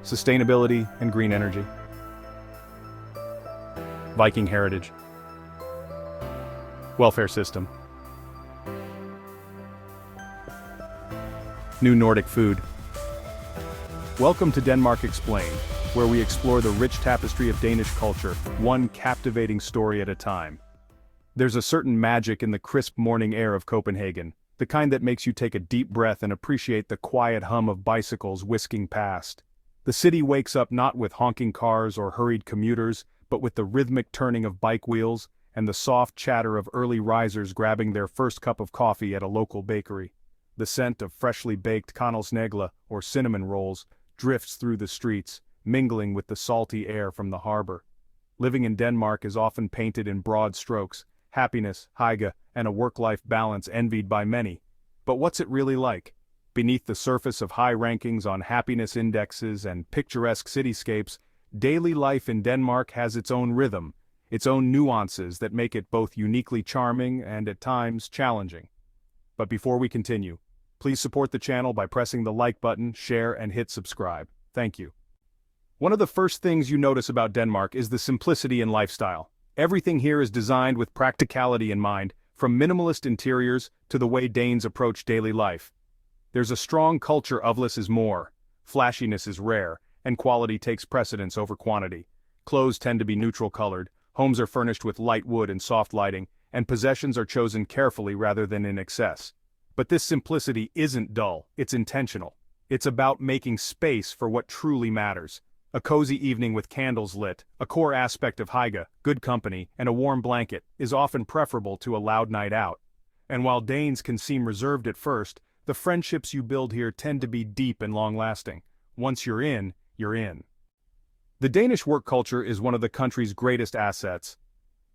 sustainability and green energy, Viking heritage, welfare system, new Nordic food. Welcome to Denmark Explained, where we explore the rich tapestry of Danish culture, one captivating story at a time. There's a certain magic in the crisp morning air of Copenhagen, the kind that makes you take a deep breath and appreciate the quiet hum of bicycles whisking past. The city wakes up not with honking cars or hurried commuters, but with the rhythmic turning of bike wheels and the soft chatter of early risers grabbing their first cup of coffee at a local bakery. The scent of freshly baked kanelsnegle or cinnamon rolls drifts through the streets, mingling with the salty air from the harbor. Living in Denmark is often painted in broad strokes: happiness, hygge, and a work-life balance envied by many. But what's it really like? Beneath the surface of high rankings on happiness indexes and picturesque cityscapes, daily life in Denmark has its own rhythm, its own nuances that make it both uniquely charming and at times challenging. But before we continue, please support the channel by pressing the like button, share, and hit subscribe. Thank you. One of the first things you notice about Denmark is the simplicity in lifestyle. Everything here is designed with practicality in mind, from minimalist interiors to the way Danes approach daily life. There's a strong culture of less is more, flashiness is rare, and quality takes precedence over quantity. Clothes tend to be neutral colored, homes are furnished with light wood and soft lighting, and possessions are chosen carefully rather than in excess. But this simplicity isn't dull, it's intentional. It's about making space for what truly matters. A cozy evening with candles lit, a core aspect of hygge, good company, and a warm blanket, is often preferable to a loud night out. And while Danes can seem reserved at first, the friendships you build here tend to be deep and long-lasting. Once you're in, you're in. The Danish work culture is one of the country's greatest assets.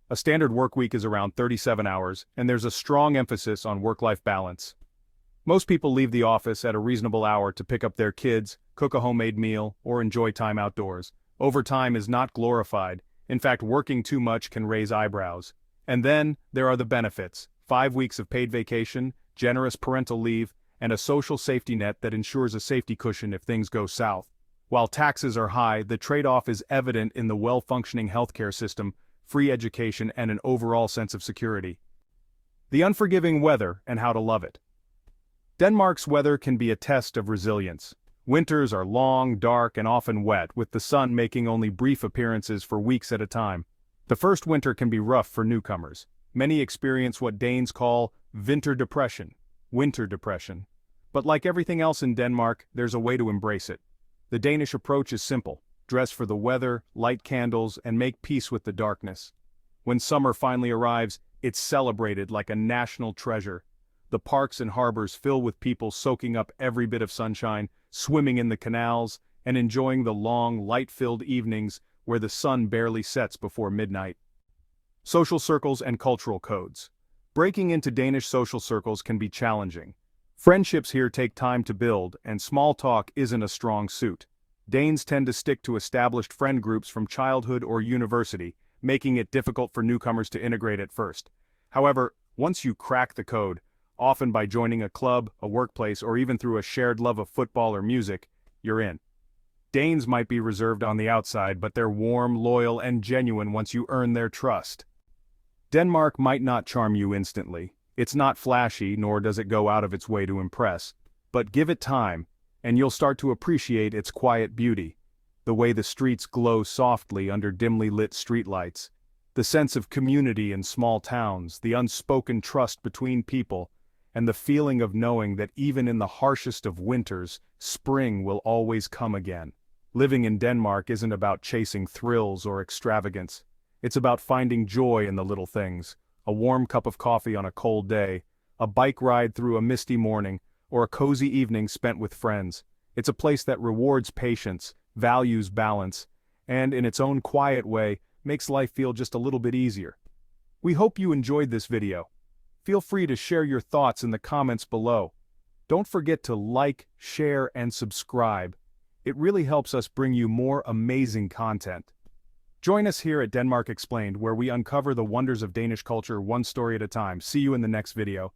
A standard work week is around 37 hours, and there's a strong emphasis on work-life balance. Most people leave the office at a reasonable hour to pick up their kids, cook a homemade meal, or enjoy time outdoors. Overtime is not glorified. In fact, working too much can raise eyebrows. And then, there are the benefits: 5 weeks of paid vacation, generous parental leave, and a social safety net that ensures a safety cushion if things go south. While taxes are high, the trade-off is evident in the well-functioning healthcare system, free education, and an overall sense of security. The unforgiving weather and how to love it. Denmark's weather can be a test of resilience. Winters are long, dark, and often wet, with the sun making only brief appearances for weeks at a time. The first winter can be rough for newcomers. Many experience what Danes call winter depression. But like everything else in Denmark, there's a way to embrace it. The Danish approach is simple: dress for the weather, light candles, and make peace with the darkness. When summer finally arrives, it's celebrated like a national treasure. The parks and harbors fill with people soaking up every bit of sunshine, swimming in the canals, and enjoying the long, light-filled evenings where the sun barely sets before midnight. Social circles and cultural codes. Breaking into Danish social circles can be challenging. Friendships here take time to build, and small talk isn't a strong suit. Danes tend to stick to established friend groups from childhood or university, making it difficult for newcomers to integrate at first. However, once you crack the code, often by joining a club, a workplace, or even through a shared love of football or music, you're in. Danes might be reserved on the outside, but they're warm, loyal, and genuine once you earn their trust. Denmark might not charm you instantly. It's not flashy, nor does it go out of its way to impress. But give it time, and you'll start to appreciate its quiet beauty. The way the streets glow softly under dimly lit streetlights. The sense of community in small towns, the unspoken trust between people, and the feeling of knowing that even in the harshest of winters, spring will always come again. Living in Denmark isn't about chasing thrills or extravagance. It's about finding joy in the little things: a warm cup of coffee on a cold day, a bike ride through a misty morning, or a cozy evening spent with friends. It's a place that rewards patience, values balance, and in its own quiet way, makes life feel just a little bit easier. We hope you enjoyed this video. Feel free to share your thoughts in the comments below. Don't forget to like, share, and subscribe. It really helps us bring you more amazing content. Join us here at Denmark Explained, where we uncover the wonders of Danish culture one story at a time. See you in the next video.